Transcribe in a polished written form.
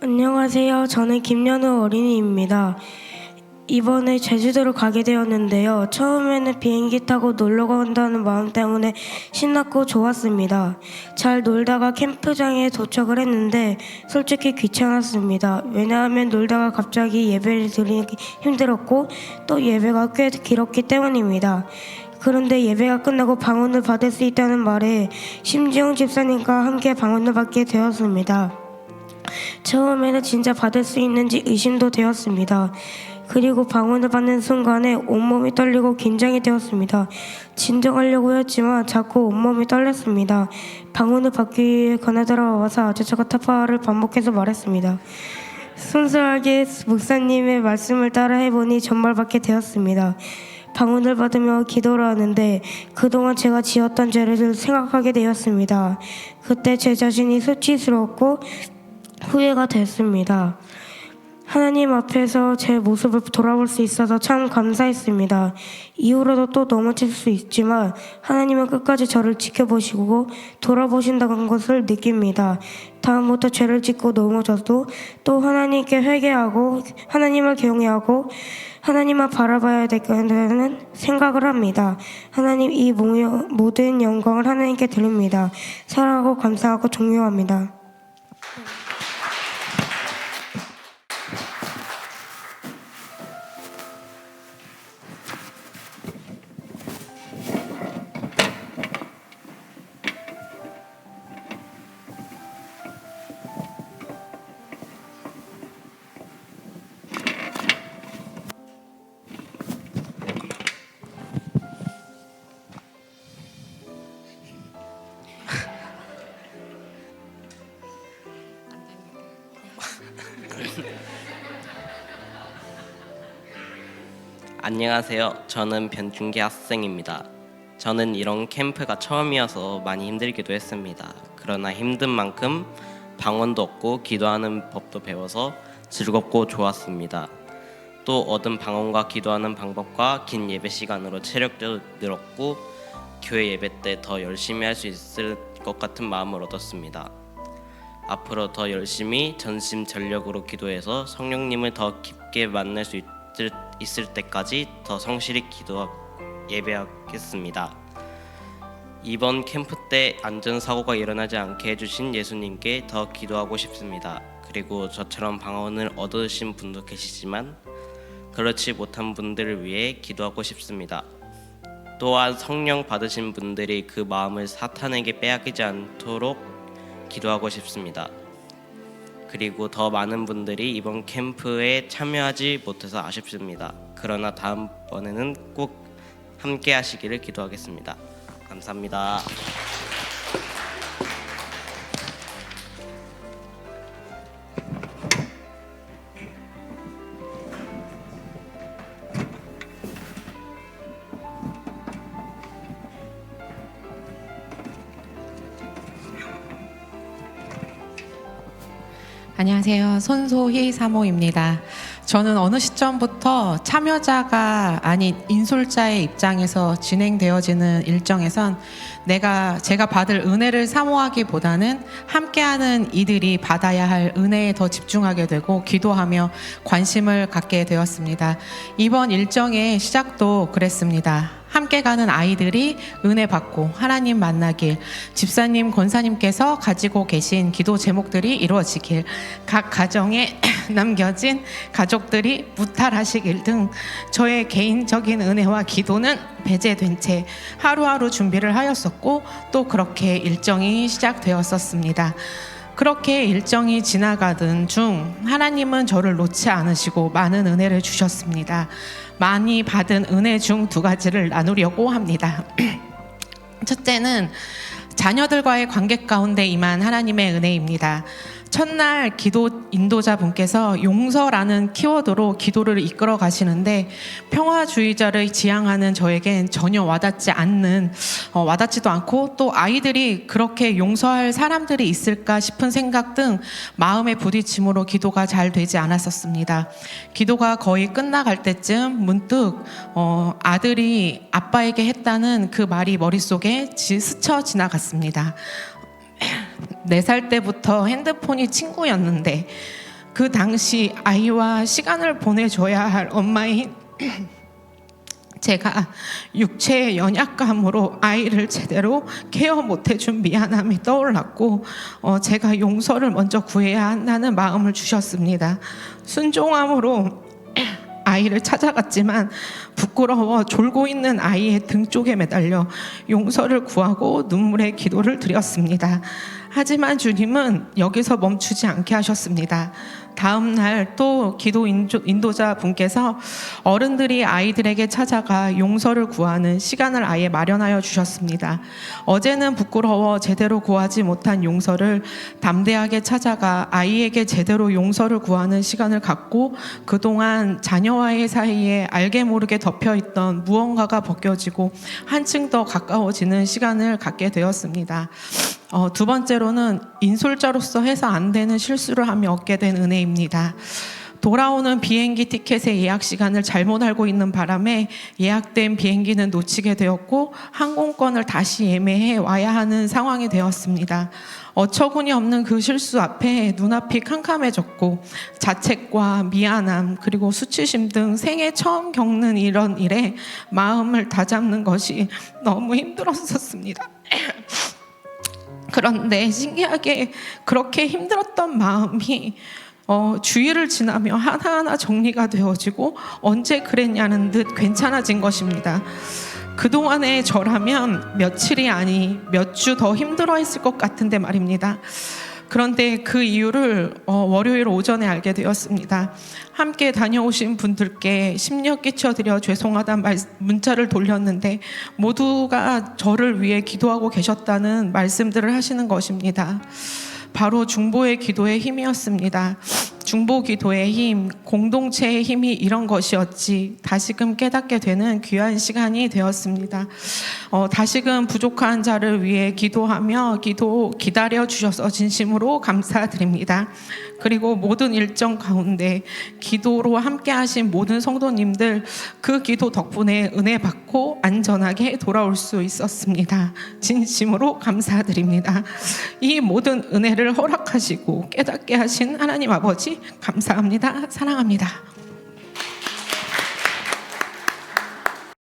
안녕하세요. 저는 김연우 어린이입니다. 이번에 제주도를 가게 되었는데요. 처음에는 비행기 타고 놀러 간다는 마음 때문에 신났고 좋았습니다. 잘 놀다가 캠프장에 도착을 했는데 솔직히 귀찮았습니다. 왜냐하면 놀다가 갑자기 예배를 드리기 힘들었고 또 예배가 꽤 길었기 때문입니다. 그런데 예배가 끝나고 방언을 받을 수 있다는 말에 심지영 집사님과 함께 방언을 받게 되었습니다. 처음에는 진짜 받을 수 있는지 의심도 되었습니다. 그리고 방언을 받는 순간에 온몸이 떨리고 긴장이 되었습니다. 진정하려고 했지만 자꾸 온몸이 떨렸습니다. 방언을 받기 위해 가나다라 와서 아주차가 타파를 반복해서 말했습니다. 순수하게 목사님의 말씀을 따라 해보니 정말 받게 되었습니다. 방언을 받으며 기도를 하는데 그동안 제가 지었던 죄를 생각하게 되었습니다. 그때 제 자신이 수치스러웠고 후회가 됐습니다. 하나님 앞에서 제 모습을 돌아볼 수 있어서 참 감사했습니다. 이후로도 또 넘어질 수 있지만 하나님은 끝까지 저를 지켜보시고 돌아보신다는 것을 느낍니다. 다음부터 죄를 짓고 넘어져도 또 하나님께 회개하고 하나님을 경외하고 하나님만 바라봐야 되겠다는 생각을 합니다. 하나님, 이 모든 영광을 하나님께 드립니다. 사랑하고 감사하고 존경합니다. 안녕하세요. 저는 변준기 학생입니다. 저는 이런 캠프가 처음이어서 많이 힘들기도 했습니다. 그러나 힘든 만큼 방언도 얻고 기도하는 법도 배워서 즐겁고 좋았습니다. 또 얻은 방언과 기도하는 방법과 긴 예배 시간으로 체력도 늘었고 교회 예배 때 더 열심히 할 수 있을 것 같은 마음을 얻었습니다. 앞으로 더 열심히 전심전력으로 기도해서 성령님을 더 깊게 만날 수 있을 때까지 더 성실히 예배하겠습니다. 이번 캠프 때 안전사고가 일어나지 않게 해주신 예수님께 더 기도하고 싶습니다. 그리고 저처럼 방언을 얻으신 분도 계시지만 그렇지 못한 분들을 위해 기도하고 싶습니다. 또한 성령 받으신 분들이 그 마음을 사탄에게 빼앗기지 않도록 기도하고 싶습니다. 그리고 더 많은 분들이 이번 캠프에 참여하지 못해서 아쉽습니다. 그러나 다음번에는 꼭 함께 하시기를 기도하겠습니다. 감사합니다. 안녕하세요. 손소희 사모입니다. 저는 어느 시점부터 참여자가 아닌 인솔자의 입장에서 진행되어지는 일정에선 제가 받을 은혜를 사모하기보다는 함께하는 이들이 받아야 할 은혜에 더 집중하게 되고 기도하며 관심을 갖게 되었습니다. 이번 일정의 시작도 그랬습니다. 함께 가는 아이들이 은혜 받고 하나님 만나길, 집사님, 권사님께서 가지고 계신 기도 제목들이 이루어지길, 각 가정에 남겨진 가족들이 무탈하시길 등 저의 개인적인 은혜와 기도는 배제된 채 하루하루 준비를 하였었고 또 그렇게 일정이 시작되었었습니다. 그렇게 일정이 지나가던 중 하나님은 저를 놓지 않으시고 많은 은혜를 주셨습니다. 많이 받은 은혜 중 2가지를 나누려고 합니다. 첫째는 자녀들과의 관계 가운데 임한 하나님의 은혜입니다. 첫날 기도 인도자분께서 용서라는 키워드로 기도를 이끌어 가시는데 평화주의자를 지향하는 저에겐 전혀 와닿지도 않고 또 아이들이 그렇게 용서할 사람들이 있을까 싶은 생각 등 마음의 부딪힘으로 기도가 잘 되지 않았었습니다. 기도가 거의 끝나갈 때쯤 문득 아들이 아빠에게 했다는 그 말이 머릿속에 스쳐 지나갔습니다. 4살 때부터 핸드폰이 친구였는데 그 당시 아이와 시간을 보내줘야 할 엄마인 제가 육체의 연약감으로 아이를 제대로 케어 못해준 미안함이 떠올랐고 제가 용서를 먼저 구해야 한다는 마음을 주셨습니다. 순종함으로 아이를 찾아갔지만 부끄러워 졸고 있는 아이의 등 쪽에 매달려 용서를 구하고 눈물의 기도를 드렸습니다. 하지만 주님은 여기서 멈추지 않게 하셨습니다. 다음 날 또 기도 인도자 분께서 어른들이 아이들에게 찾아가 용서를 구하는 시간을 아예 마련하여 주셨습니다. 어제는 부끄러워 제대로 구하지 못한 용서를 담대하게 찾아가 아이에게 제대로 용서를 구하는 시간을 갖고 그동안 자녀와의 사이에 알게 모르게 덮여있던 무언가가 벗겨지고 한층 더 가까워지는 시간을 갖게 되었습니다. 두 번째로는 인솔자로서 해서 안 되는 실수를 하며 얻게 된 은혜입니다. 돌아오는 비행기 티켓의 예약 시간을 잘못 알고 있는 바람에 예약된 비행기는 놓치게 되었고 항공권을 다시 예매해 와야 하는 상황이 되었습니다. 어처구니 없는 그 실수 앞에 눈앞이 캄캄해졌고 자책과 미안함 그리고 수치심 등 생애 처음 겪는 이런 일에 마음을 다잡는 것이 너무 힘들었었습니다. 그런데 신기하게 그렇게 힘들었던 마음이 주일을 지나며 하나하나 정리가 되어지고 언제 그랬냐는 듯 괜찮아진 것입니다. 그동안의 저라면 며칠이 아니 몇 주 더 힘들어했을 것 같은데 말입니다. 그런데 그 이유를 월요일 오전에 알게 되었습니다. 함께 다녀오신 분들께 심려 끼쳐드려 죄송하다는 문자를 돌렸는데 모두가 저를 위해 기도하고 계셨다는 말씀들을 하시는 것입니다. 바로 중보의 기도의 힘이었습니다. 중보 기도의 힘, 공동체의 힘이 이런 것이었지 다시금 깨닫게 되는 귀한 시간이 되었습니다. 다시금 부족한 자를 위해 기도하며 기다려 주셔서 진심으로 감사드립니다. 그리고 모든 일정 가운데 기도로 함께 하신 모든 성도님들 그 기도 덕분에 은혜 받고 안전하게 돌아올 수 있었습니다. 진심으로 감사드립니다. 이 모든 은혜를 허락하시고 깨닫게 하신 하나님 아버지 감사합니다. 사랑합니다.